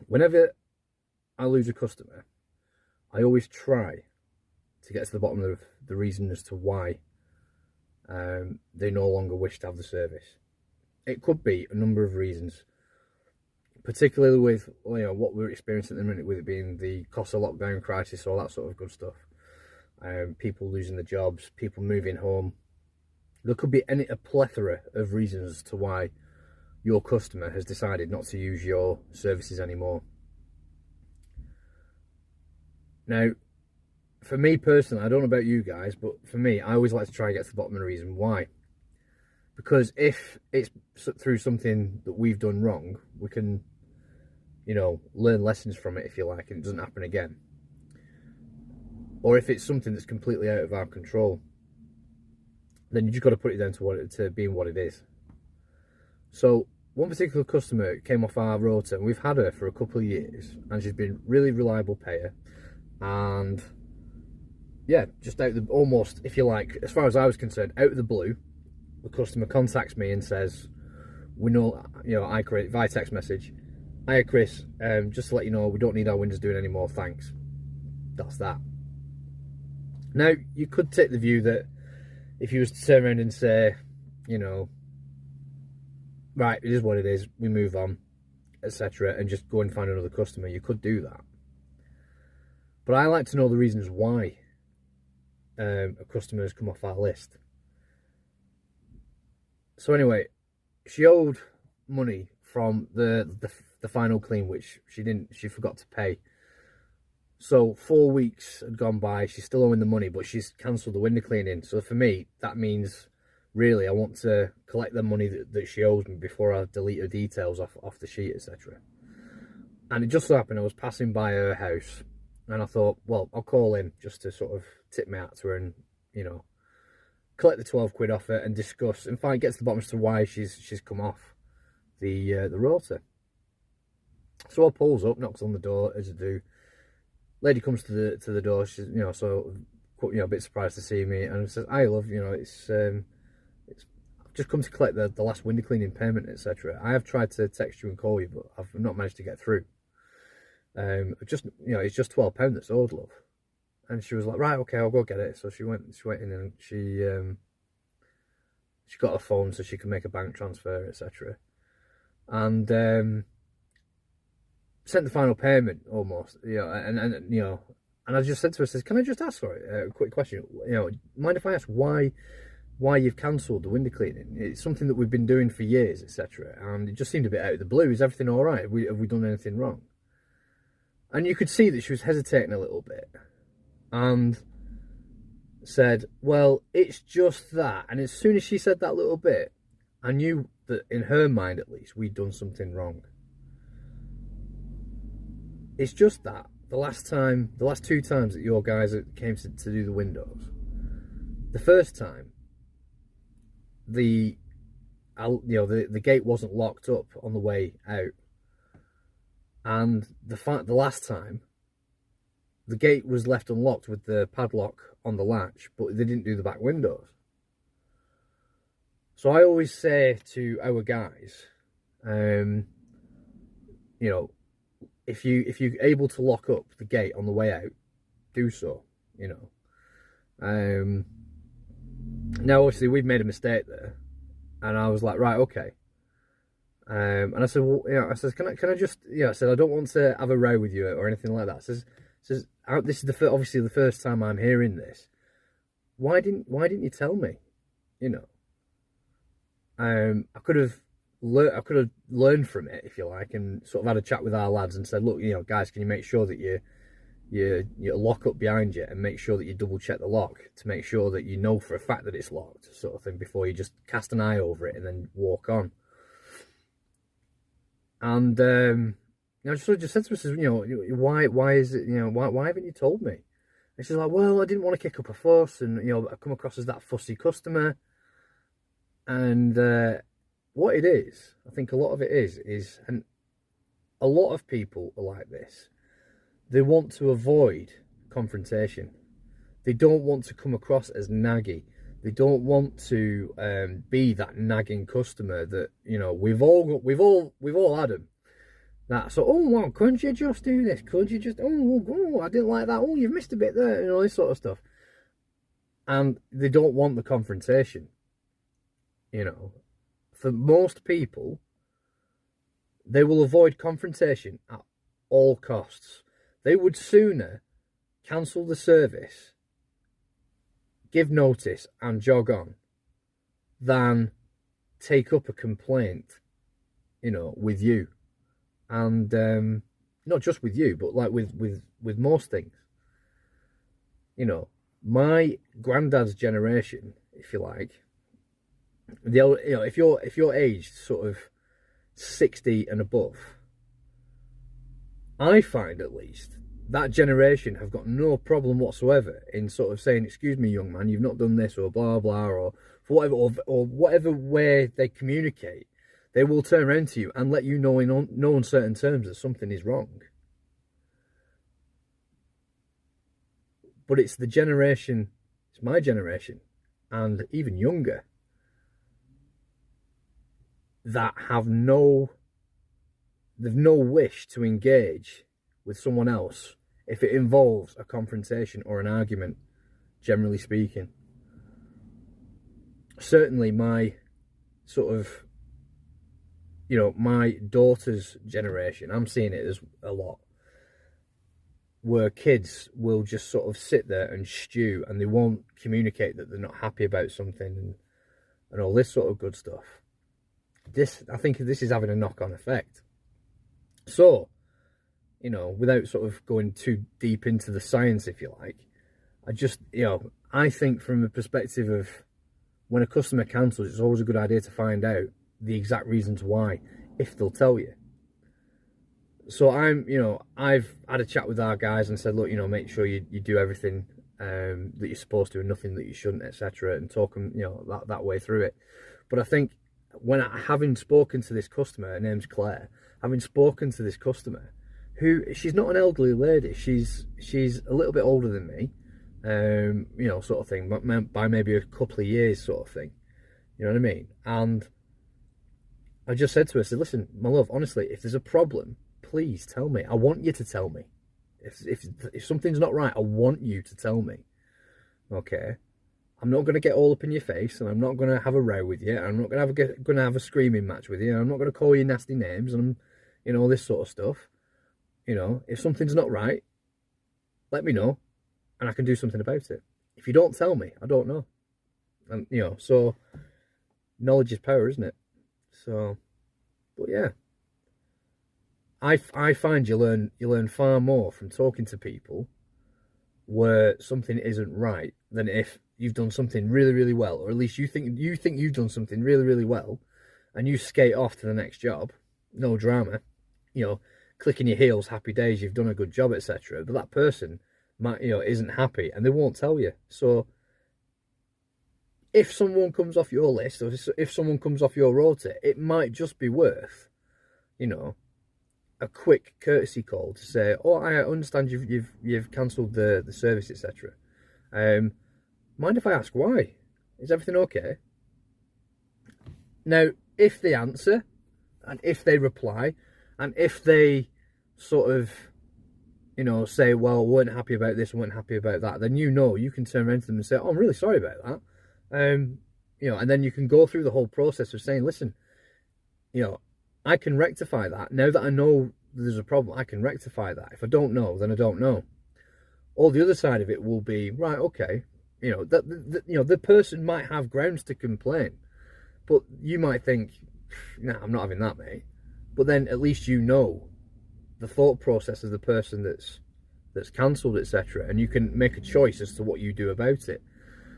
Whenever I lose a customer, I always try to get to the bottom of the reason as to why they no longer wish to have the service. It could be a number of reasons, particularly with what we're experiencing at the minute, with it being the cost of lockdown crisis, all that sort of good stuff. People losing their jobs, people moving home. There could be a plethora of reasons as to why your customer has decided not to use your services anymore. Now, for me personally, I don't know about you guys, but for me, I always like to try and get to the bottom of the reason why. Because if it's through something that we've done wrong, we can, learn lessons from it, if you like, and it doesn't happen again. Or if it's something that's completely out of our control, then you just got to put it down to being what it is. So one particular customer came off our rota, and we've had her for a couple of years, and she's been really reliable payer, and yeah, just out of the, almost, if you like, as far as I was concerned, out of the blue, the customer contacts me and says, we know, I create via text message, hiya Chris, just to let you know, we don't need our windows doing anymore, thanks. That's that. Now, you could take the view that if you was to turn around and say, right, it is what it is, we move on, etc., and just go and find another customer, you could do that. But I like to know the reasons why a customer has come off our list. So anyway, she owed money from the final clean, which she forgot to pay. So 4 weeks had gone by, she's still owing the money, but she's cancelled the window cleaning. So for me, that means, really, I want to collect the money that she owes me before I delete her details off the sheet, etc. And it just so happened I was passing by her house, and I thought, well, I'll call in just to sort of tip my hat to her and, collect the 12 quid off her and discuss and get to the bottom as to why she's come off the rota. So I pulls up, knocks on the door, as I do. Lady comes to the door. She's a bit surprised to see me, and says, "Hi, love. It's I've just come to collect the last window cleaning payment, etc. I have tried to text you and call you, but I've not managed to get through. It's just £12 that's owed, love." And she was like, "Right, okay, I'll go get it." So she went in and she got a phone so she could make a bank transfer, etc. And sent the final payment almost, and I just said to her, says, "Can I just ask for it? A quick question, mind if I ask why you've cancelled the window cleaning? It's something that we've been doing for years, etc. And it just seemed a bit out of the blue. Is everything all right? Have we done anything wrong?" And you could see that she was hesitating a little bit, and said, "Well, it's just that." And as soon as she said that little bit, I knew that in her mind, at least, we'd done something wrong. It's just that the last two times that your guys came to do the windows, the first time, the gate wasn't locked up on the way out, and the last time, the gate was left unlocked with the padlock on the latch, but they didn't do the back windows. So I always say to our guys, if you're able to lock up the gate on the way out, do so. Now obviously we've made a mistake there, and I was like, right, okay. And I said, well, I said, can I just, I said, I don't want to have a row with you or anything like that. Says, this is obviously the first time I'm hearing this. Why didn't you tell me? I could have learned from it, if you like, and sort of had a chat with our lads and said, look, guys, can you make sure that you lock up behind you, and make sure that you double check the lock to make sure that you know for a fact that it's locked, sort of thing, before you just cast an eye over it and then walk on. And I just said to her, why is it, why haven't you told me? And she's like, well, I didn't want to kick up a fuss, and I come across as that fussy customer. And what it is, I think a lot of it is, and a lot of people are like this. They want to avoid confrontation. They don't want to come across as naggy. They don't want to be that nagging customer that we've all had them. That so, oh wow, couldn't you just do this? Could you just I didn't like that. Oh, you've missed a bit there, you know, this sort of stuff. And they don't want the confrontation. You know, for most people, they will avoid confrontation at all costs. They would sooner cancel the service, give notice, and jog on than take up a complaint, you know, with you. And not just with you, but like with most things. You know, my granddad's generation, if you like, you know, if you're aged sort of 60 and above, I find at least that generation have got no problem whatsoever in sort of saying, excuse me, young man, you've not done this, or blah blah, or for whatever, or whatever way they communicate. They will turn around to you and let you know in no uncertain terms that something is wrong. But it's the generation, it's my generation, and even younger, that have no wish to engage with someone else if it involves a confrontation or an argument, generally speaking. Certainly my sort of, you know, my daughter's generation, I'm seeing it as a lot, where kids will just sort of sit there and stew, and they won't communicate that they're not happy about something, and all this sort of good stuff. I think this is having a knock-on effect. So, you know, without sort of going too deep into the science, if you like, I think from the perspective of when a customer cancels, it's always a good idea to find out the exact reasons why, if they'll tell you. So I've had a chat with our guys and said, look, you know, make sure you do everything that you're supposed to and nothing that you shouldn't, etc., and talk them, you know, that way through it. But I think having spoken to this customer, her name's Claire, having spoken to this customer, who, she's not an elderly lady, she's a little bit older than me, you know, sort of thing, by maybe a couple of years, sort of thing. You know what I mean? And I just said to her, I said, listen, my love, honestly, if there's a problem, please tell me. I want you to tell me. If something's not right, I want you to tell me. Okay? I'm not going to get all up in your face, and I'm not going to have a row with you, and I'm not going to have a screaming match with you, and I'm not going to call you nasty names, and, you know, all this sort of stuff. You know, if something's not right, let me know, and I can do something about it. If you don't tell me, I don't know. And, you know, so knowledge is power, isn't it? So, but yeah, I find you learn far more from talking to people where something isn't right than if you've done something really, really well, or at least you think you've done something really, really well, and you skate off to the next job, no drama, you know, clicking your heels, happy days, you've done a good job, etc. But that person might, you know, isn't happy, and they won't tell you. So if someone comes off your list, or if someone comes off your rota, it might just be worth, you know, a quick courtesy call to say, oh, I understand you've cancelled the service, etc. Mind if I ask why? Is everything okay? Now, if they answer, and if they reply, and if they sort of, you know, say, well, weren't happy about this, weren't happy about that, then you know you can turn around to them and say, oh, I'm really sorry about that. You know, and then you can go through the whole process of saying, listen, you know, I can rectify that. Now that I know there's a problem, I can rectify that. If I don't know, then I don't know. All the other side of it will be, right, okay, you know, the person might have grounds to complain, but you might think, nah, I'm not having that, mate. But then at least you know the thought process of the person that's cancelled, etc., and you can make a choice as to what you do about it.